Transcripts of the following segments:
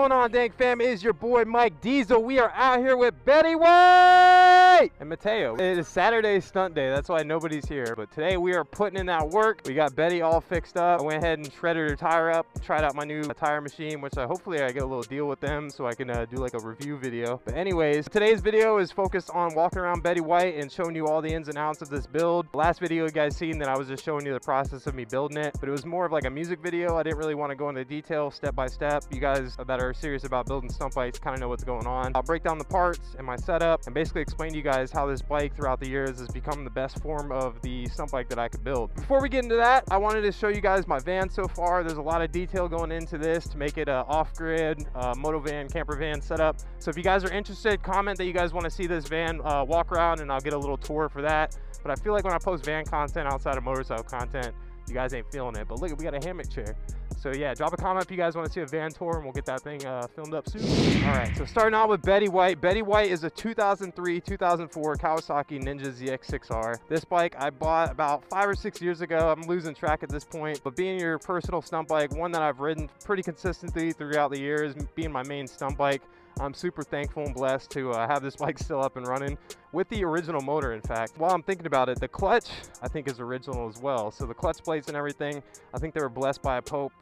going on, Dank fam? It is your boy Mike Diesel. We are out here with Betty White and Mateo. It is Saturday stunt day, that's why nobody's here. But today we are putting in that work. We got Betty all fixed up. I went ahead and shredded her tire up, tried out my new tire machine, which hopefully I get a little deal with them so I can do like a review video. But anyways, today's video is focused on walking around Betty White and showing you all the ins and outs of this build. The last video you guys seen that I was just showing you the process of me building it, but it was more of like a music video. I didn't really want to go into detail step by step. You guys that are serious about building stunt bikes kind of know what's going on. I'll break down the parts and my setup and basically explain to you guys how this bike throughout the years has become the best form of the stunt bike that I could build. Before we get into that, I wanted to show you guys my van so far. There's a lot of detail going into this to make it a off-grid moto van, camper van setup. So if you guys are interested, comment that you guys want to see this van walk around and I'll get a little tour for that. But I feel like when I post van content outside of motorcycle content, you guys ain't feeling it. But look, we got a hammock chair. So yeah, drop a comment if you guys want to see a van tour and we'll get that thing filmed up soon. All right, so starting out with Betty White. Betty White is a 2003-2004 Kawasaki Ninja Zx6r. This bike I bought about 5 or 6 years ago. I'm losing track at this point, but being your personal stunt bike, one that I've ridden pretty consistently throughout the years, being my main stunt bike, I'm super thankful and blessed to have this bike still up and running with the original motor. In fact, while I'm thinking about it, the clutch I think is original as well. So the clutch plates and everything, I think they were blessed by a Pope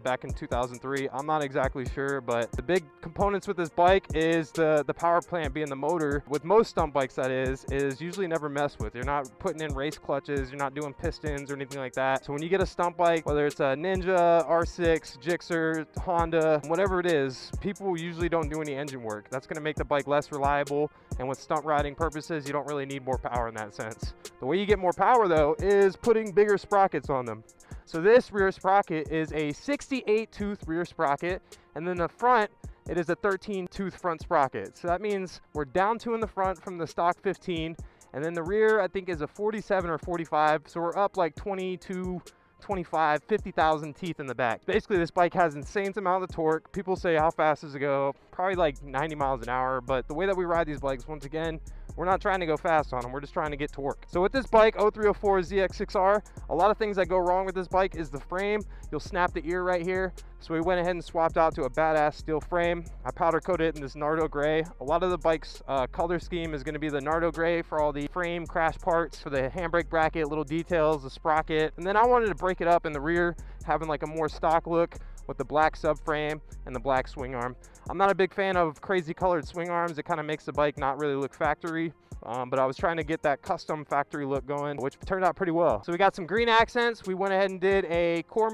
back in 2003. I'm not exactly sure, but the big components with this bike is the power plant being the motor. With most stunt bikes, that is usually never messed with. You're not putting in race clutches, you're not doing pistons or anything like that. So when you get a stunt bike, whether it's a Ninja, R6, Zx6r, Honda, whatever it is, people usually don't do any engine work. That's going to make the bike less reliable, and with stunt riding purposes you don't really need more power in that sense. The way you get more power though is putting bigger sprockets on them. So this rear sprocket is a 68 tooth rear sprocket, and then the front, it is a 13 tooth front sprocket. So that means we're down 2 in the front from the stock 15, and then the rear I think is a 47 or 45, so we're up like 22, 25, 50,000 teeth in the back. Basically this bike has insane amount of torque. People say how fast does it go? Probably like 90 miles an hour, but the way that we ride these bikes, once again, we're not trying to go fast on them, we're just trying to get torque. So with this bike, 0304 Zx6r, a lot of things that go wrong with this bike is the frame. You'll snap the ear right here. So we went ahead and swapped out to a badass steel frame. I powder coated it in this Nardo gray. A lot of the bike's color scheme is gonna be the Nardo gray for all the frame crash parts, for the handbrake bracket, little details, the sprocket. And then I wanted to break it up in the rear, having like a more stock look with the black subframe and the black swing arm. I'm not a big fan of crazy colored swing arms. It kind of makes the bike not really look factory. But I was trying to get that custom factory look going, which turned out pretty well. So we got some green accents. We went ahead and did a Core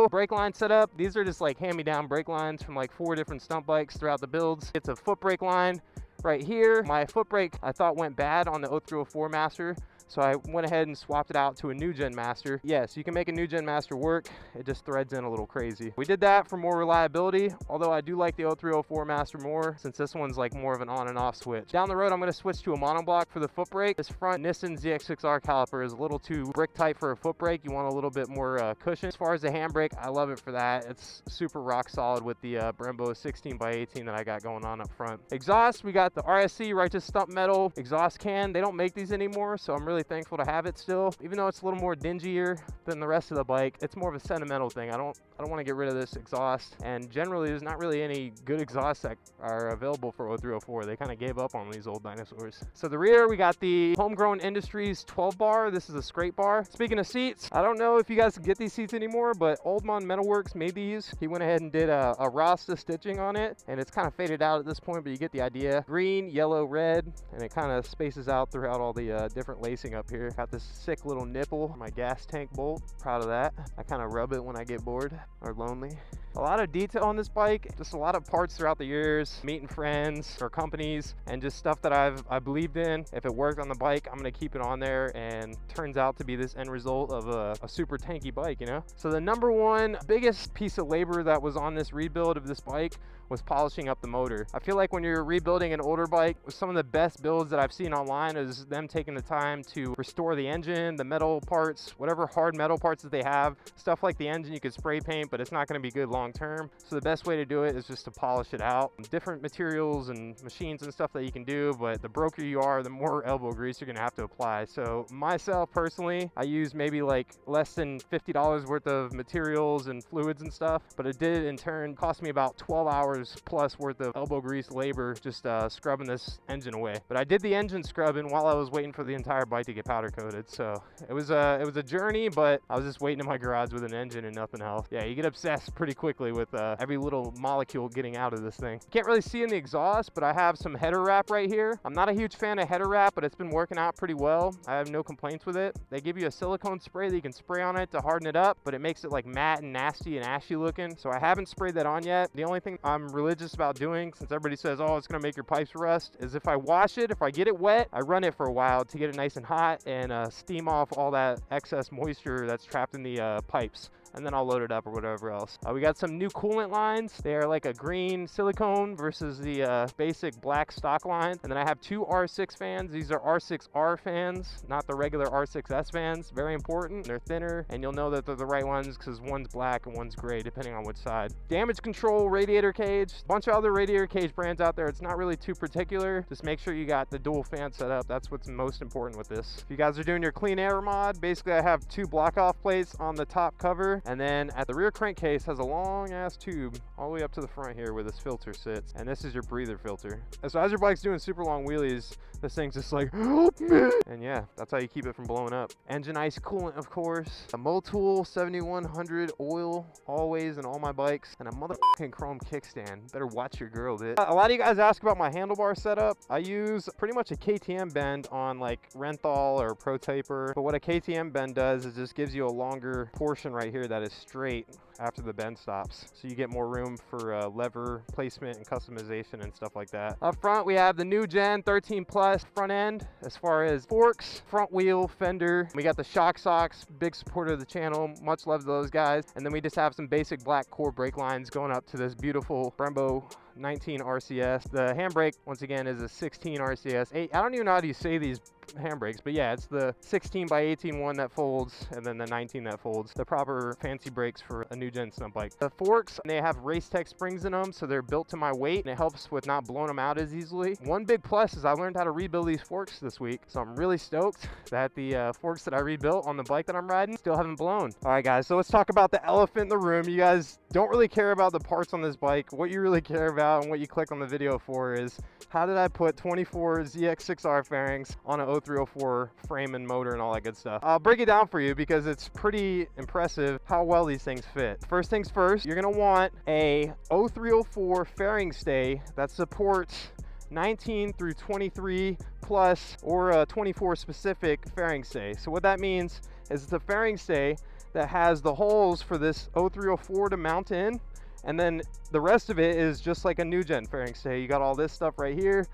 brake line setup. These are just like hand-me-down brake lines from like 4 different stunt bikes throughout the builds. It's a foot brake line right here. My foot brake I thought went bad on the 0304 Master, so I went ahead and swapped it out to a new gen Master. Yes, you can make a new gen Master work. It just threads in a little crazy. We did that for more reliability, although I do like the 0304 Master more, since this one's like more of an on and off switch. Down the road, I'm going to switch to a monoblock for the foot brake. This front Nissan Zx6r caliper is a little too brick tight for a foot brake. You want a little bit more cushion. As far as the handbrake, I love it for that. It's super rock solid with the Brembo 16x18 that I got going on up front. Exhaust, we got the RSC Righteous Stunt Metal exhaust can. They don't make these anymore, so I'm really thankful to have it still. Even though it's a little more dingier than the rest of the bike, it's more of a sentimental thing. I don't want to get rid of this exhaust, and generally there's not really any good exhausts that are available for 0304. They kind of gave up on these old dinosaurs. So the rear, we got the Homegrown Industries 12 bar. This is a scrape bar. Speaking of seats, I don't know if you guys can get these seats anymore, but Oldmon Metalworks made these. He went ahead and did a Rasta stitching on it, and it's kind of faded out at this point, but you get the idea. Green, yellow, red, and it kind of spaces out throughout all the different lacing up here. Got this sick little nipple, my gas tank bolt. Proud of that. I kind of rub it when I get bored or lonely. A lot of detail on this bike, just a lot of parts throughout the years, meeting friends or companies, and just stuff that I believed in. If it worked on the bike, I'm gonna keep it on there, and turns out to be this end result of a super tanky bike, you know? So the number one biggest piece of labor that was on this rebuild of this bike was polishing up the motor. I feel like when you're rebuilding an older bike, some of the best builds that I've seen online is them taking the time to restore the engine, the metal parts, whatever hard metal parts that they have. Stuff like the engine you could spray paint, but it's not going to be good long term. So the best way to do it is just to polish it out. Different materials and machines and stuff that you can do, but the broker you are, the more elbow grease you're going to have to apply. So myself personally, I use maybe like less than $50 worth of materials and fluids and stuff, but it did in turn cost me about 12 hours hours plus worth of elbow grease labor just scrubbing this engine away. But I did the engine scrubbing while I was waiting for the entire bike to get powder coated. So it was a journey, but I was just waiting in my garage with an engine and nothing else. Yeah, you get obsessed pretty quickly with every little molecule getting out of this thing. Can't really see in the exhaust, but I have some header wrap right here. I'm not a huge fan of header wrap, but it's been working out pretty well. I have no complaints with it. They give you a silicone spray that you can spray on it to harden it up, but it makes it like matte and nasty and ashy looking. So I haven't sprayed that on yet. The only thing I'm religious about doing, since everybody says, oh, it's gonna make your pipes rust, is if I wash it, if I get it wet, I run it for a while to get it nice and hot and steam off all that excess moisture that's trapped in the pipes. And then I'll load it up or whatever else. We got some new coolant lines. They are like a green silicone versus the basic black stock line. And then I have two R6 fans. These are R6R fans, not the regular R6S fans. Very important. They're thinner, and you'll know that they're the right ones because one's black and one's gray, depending on which side. Damage control radiator cage. A bunch of other radiator cage brands out there. It's not really too particular. Just make sure you got the dual fan set up. That's what's most important with this. If you guys are doing your clean air mod, basically I have two block off plates on the top cover. And then at the rear crankcase has a long ass tube all the way up to the front here where this filter sits. And this is your breather filter. And so as your bike's doing super long wheelies, this thing's just like, help me. And yeah, that's how you keep it from blowing up. Engine ice coolant, of course. A Motul 7100 oil, always in all my bikes. And a motherfucking chrome kickstand. Better watch your girl, dude. A lot of you guys ask about my handlebar setup. I use pretty much a KTM bend on like Renthal or Pro Taper. But what a KTM bend does is just gives you a longer portion right here that is straight after the bend stops, so you get more room for lever placement and customization and stuff like that. Up front we have the new gen 13 plus front end as far as forks, front wheel, fender. We got the shock socks, big supporter of the channel, much love to those guys. And then we just have some basic black core brake lines going up to this beautiful Brembo 19 RCS. The handbrake once again is a 16 RCS 8. I don't even know how you say these handbrakes, but yeah, it's the 16 by 18 one that folds and then the 19 that folds. The proper fancy brakes for a new gen stunt bike. The forks, they have Race Tech springs in them, so they're built to my weight and it helps with not blowing them out as easily. One big plus is I learned how to rebuild these forks this week, so I'm really stoked that the forks that I rebuilt on the bike that I'm riding still haven't blown. All right guys, so let's talk about the elephant in the room. You guys don't really care about the parts on this bike. What you really care about and what you click on the video for is how did I put 24 Zx6r Fairings on an 0304 frame and motor and all that good stuff. I'll break it down for you because it's pretty impressive how well these things fit. First things first, you're gonna want a 0304 fairing stay that supports 19 through 23 plus or a 24 specific fairing stay. So what that means is it's a fairing stay that has the holes for this 0304 to mount in, and then the rest of it is just like a new gen fairing stay. You got all this stuff right here,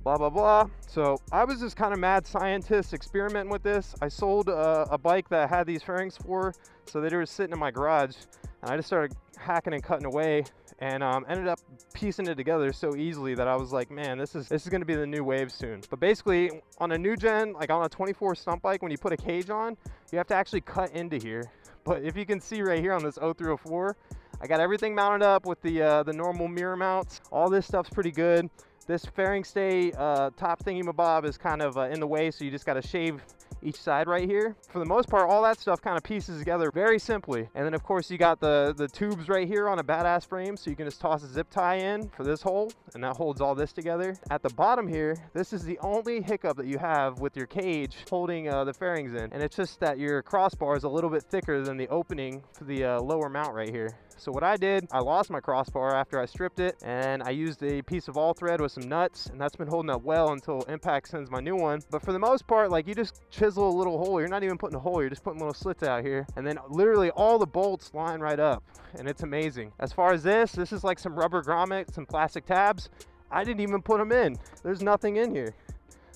blah blah blah. So I was just kind of mad scientist experimenting with this. I sold a bike that had these fairings for, so they were sitting in my garage, and I just started hacking and cutting away and ended up piecing it together so easily that I was like, man, this is gonna be the new wave soon. But basically on a new gen, like on a 24 stunt bike, when you put a cage on, you have to actually cut into here. But if you can see right here on this 0304, I got everything mounted up with the normal mirror mounts. All this stuff's pretty good. This fairing stay top thingy-mabob is kind of in the way, so you just got to shave each side right here. For the most part, all that stuff kind of pieces together very simply. And then of course you got the tubes right here on a badass frame, so you can just toss a zip tie in for this hole, and that holds all this together. At the bottom here, this is the only hiccup that you have with your cage holding the fairings in, and it's just that your crossbar is a little bit thicker than the opening for the lower mount right here. So what I did, I lost my crossbar after I stripped it, and I used a piece of all thread with some nuts, and that's been holding up well until Impact sends my new one. But for the most part, like, you just chisel a little hole. You're not even putting a hole, you're just putting little slits out here, and then literally all the bolts line right up, and it's amazing. As far as this is like some rubber grommets, some plastic tabs. I didn't even put them in. There's nothing in here.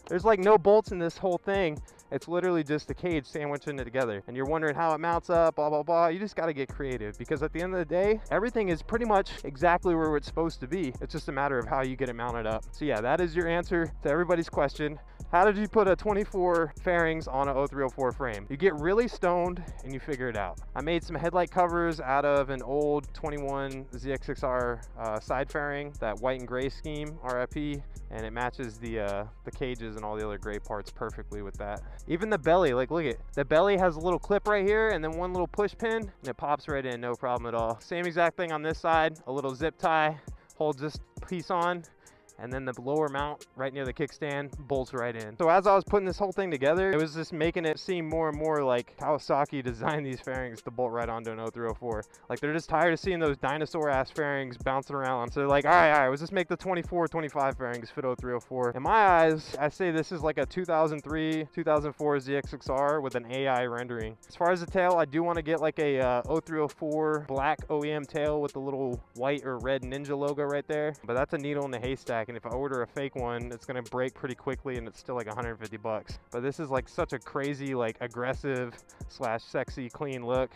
There's like no bolts in this whole thing. It's literally just a cage sandwiching it together, and you're wondering how it mounts up, blah blah blah. You just got to get creative, because at the end of the day, everything is pretty much exactly where it's supposed to be. It's just a matter of how you get it mounted up. So yeah, that is your answer to everybody's question. How did you put a 24 fairings on a 0304 frame? You get really stoned and you figure it out. I made some headlight covers out of an old 21 Zx6r side fairing, that white and gray scheme, RIP, and it matches the cages and all the other gray parts perfectly with that. Even the belly, like look at the belly has a little clip right here and then one little push pin, and it pops right in, no problem at all. Same exact thing on this side, a little zip tie holds this piece on, and then the lower mount right near the kickstand bolts right in. So as I was putting this whole thing together, it was just making it seem more and more like Kawasaki designed these fairings to bolt right onto an 0304. Like, they're just tired of seeing those dinosaur ass fairings bouncing around. So they're like, all right, let's just make the 24, 25 fairings fit 0304. In my eyes, I say this is like a 2003, 2004 Zx6r with an AI rendering. As far as the tail, I do want to get like a 0304 black OEM tail with the little white or red Ninja logo right there. But that's a needle in the haystack. And if I order a fake one, it's gonna break pretty quickly, and it's still like 150 bucks. But this is like such a crazy, like aggressive slash sexy clean look.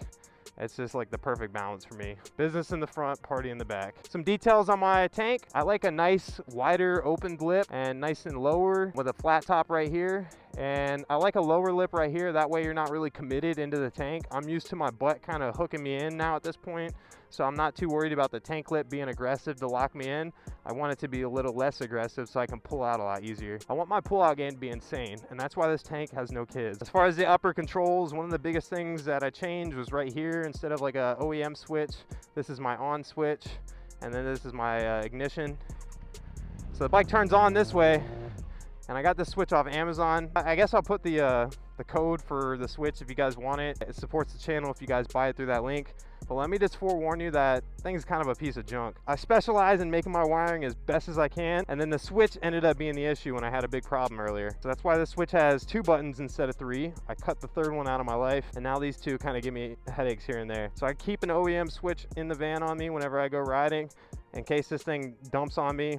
It's just like the perfect balance for me. Business in the front, party in the back. Some details on my tank. I like a nice wider opened lip and nice and lower with a flat top right here. And I like a lower lip right here. That way you're not really committed into the tank. I'm used to my butt kind of hooking me in now at this point. So I'm not too worried about the tank lip being aggressive to lock me in. I want it to be a little less aggressive so I can pull out a lot easier. I want my pull out game to be insane, and that's why this tank has no kids. As far as the upper controls, one of the biggest things that I changed was right here. Instead of like a OEM switch, this is my on switch, and then this is my ignition. So the bike turns on this way, and I got this switch off Amazon. I guess I'll put the code for the switch if you guys want it. It supports the channel if you guys buy it through that link. But let me just forewarn you that thing's kind of a piece of junk. I specialize in making my wiring as best as I can, and then the switch ended up being the issue when I had a big problem earlier. So that's why the switch has 2 buttons instead of 3. I cut the 3rd one out of my life, and now these 2 kind of give me headaches here and there. So I keep an OEM switch in the van on me whenever I go riding, in case this thing dumps on me.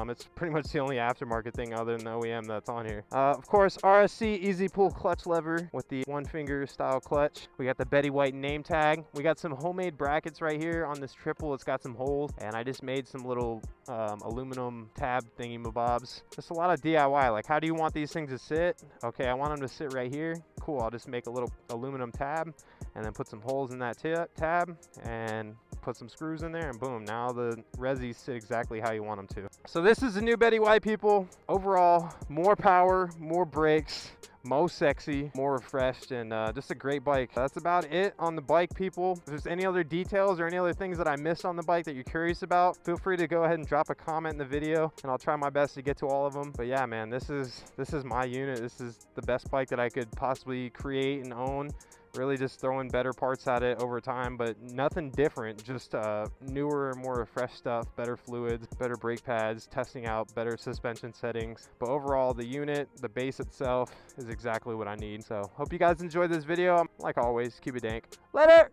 It's pretty much the only aftermarket thing other than the OEM that's on here. Of course, RSC easy pull clutch lever with the 1-finger style clutch. We got the Betty White name tag. We got some homemade brackets right here on this triple. It's got some holes, and I just made some little aluminum tab thingy mabobs. Just a lot of DIY. Like, how do you want these things to sit? Okay, I want them to sit right here. Cool, I'll just make a little aluminum tab and then put some holes in that tab and put some screws in there, and boom, now the resis sit exactly how you want them to. So this is the new Betty White, people. Overall, more power, more brakes, more sexy, more refreshed, and just a great bike. That's about it on the bike, people. If there's any other details or any other things that I missed on the bike that you're curious about, feel free to go ahead and drop a comment in the video, and I'll try my best to get to all of them. But yeah, man, this is my unit. This is the best bike that I could possibly create and own. Really just throwing better parts at it over time, but nothing different, just newer, more refreshed stuff, better fluids, better brake pads, testing out better suspension settings. But overall, the unit, the base itself is exactly what I need. So hope you guys enjoyed this video. Like always, keep it dank. Later!